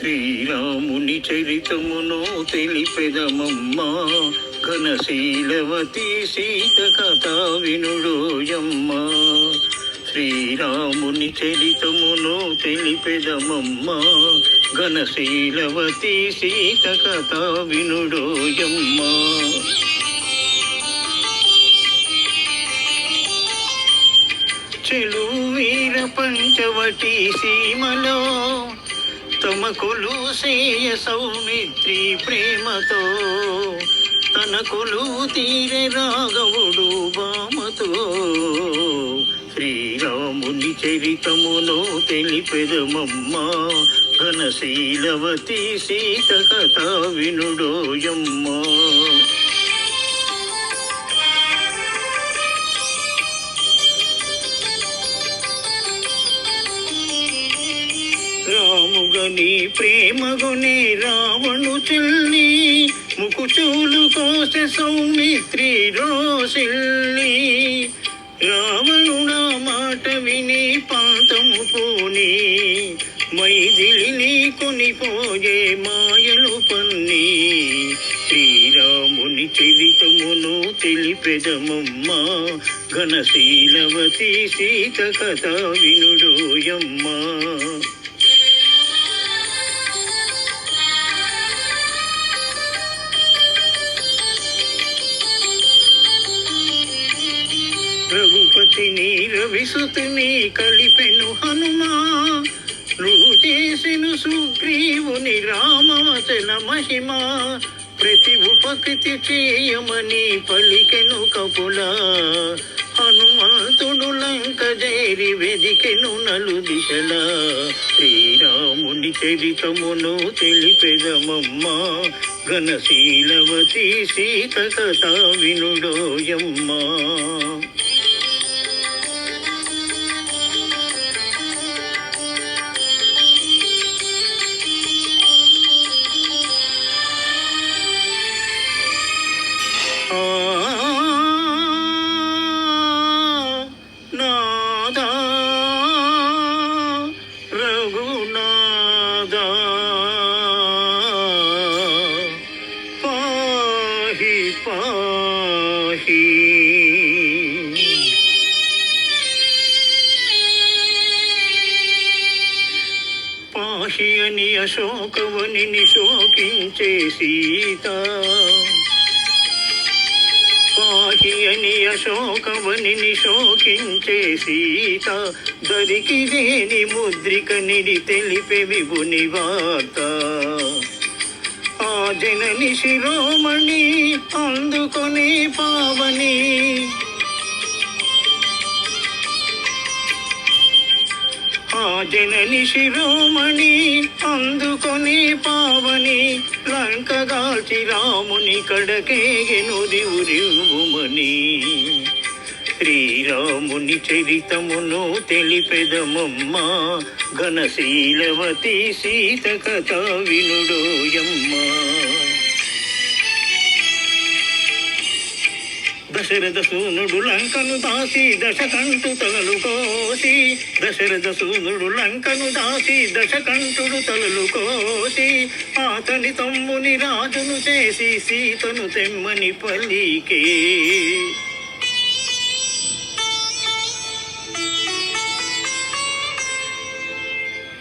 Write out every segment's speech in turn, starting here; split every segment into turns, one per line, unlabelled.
శ్రీరాముని చరితమును తెలిపెదమమ్మా, ఘనశీలవతి సీత కథ వినుడోయమ్మా. శ్రీరాముని చరితమును తెలిపెదమమ్మా, ఘనశీలవతి సీత కథ వినుడోయమ్మా. చెలు వీర పంచవటి సీమలో తమ కొలుసేయ సౌమిత్రి ప్రేమతో, తన కొలువు తీరె రాఘవుడు బామతో. శ్రీరాముని చరితమును తెలిపెదమమ్మా, ఘనశీలవతి సీత కథ వినుడోయమ్మా. రాముగని ప్రేమగొనే రావణు చెల్లి, ముకుచూలు కోసె సౌమిత్రి రోసిల్లి. రావణుడా మాట విని పాతము పోని, మైదిలిని కొనిపోయే మాయలు పన్ని. శ్రీరాముని చరితమును తెలిపెదమమ్మా, ఘనశీలవతి సీత కథ వినుడోయమ్మా. రఘుపతిని రవిసుతుని కలిపెను హనుమా, చేసెను సుగ్రీవుని రామవచన మహిమ. ప్రతి ఉపకృతి చేయమని పలికెను కపుల, హనుమంతుడు లంక చేరి వెదికెను నలు దిశల. శ్రీరాముని చరితమును తెలిపెదమమ్మా, ఘనశీలవతి సీత కథ వినుడోయమ్మా. నాదా రఘునాదా పాహి పాహి. పాహి అని అశోకవనిని శోకించే సీత, పాహి అని అశోకవనిని శోకించే సీత. దరికి దేని ముద్రికనిది తెలిపే విభుని వార్త. ఆ జనని శిరోమణి అందుకొని పావని, ఆ జనని శిరోమణి అందుకొని పావని. లంకగాల్చి రాముని కడకేగెను రివురివుమని. శ్రీరాముని చరితమును తెలిపెదమమ్మా, ఘనశీలవతి సీత కథ వినుడోయమ్మా. దశరథ సూనుడు లంకను దాసి దశకంఠు తలలు కోసి, దశరథ సూనుడు లంకను దాసి దశకంఠుడు తలలు కోసి. అతని తమ్ముని రాజును చేసి సీతను తెమ్మని పలికే.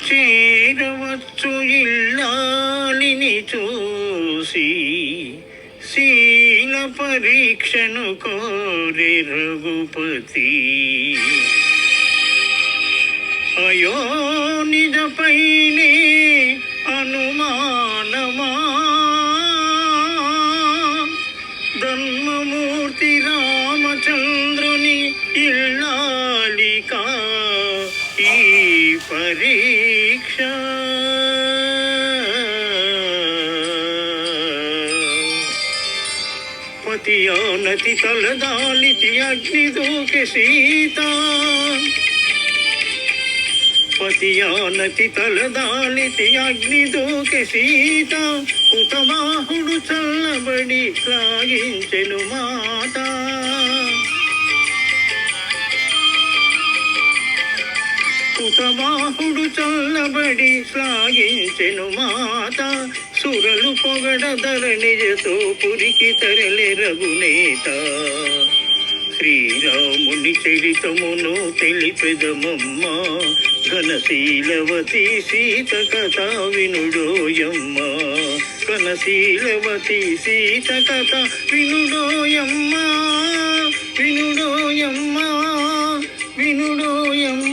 చేరవచ్చు ఇల్లాలిని చూసి, శీల పరీక్షను కోరే రఘుపతి. అయో నిజపైనే అనుమానమా, ధర్మమూర్తి రామచంద్రుని ఇల్లాలిక ఈ పరీక్ష. పతియానతి తలదాలితి అగ్ని దూకె సీత, పతియానతి తలదాలితి అగ్ని దూకె సీత. ఉతబాహుడు చల్లబడి సాగించెను మాట. కుతబాహుడు చల్లబడి శ్లాఘించెను మాత సురలు పొగడదరనిజతో పురికి తరలి రఘునేత శ్రీరాముని చరితమును తెలిపెదమమ్మ ఘనశీలవతి సీత కథ వినుడోయమ్మ ఘనశీలవతి సీత కథ వినుడోయమ్మ వినుడోయమ్మ వినుడోయమ్మ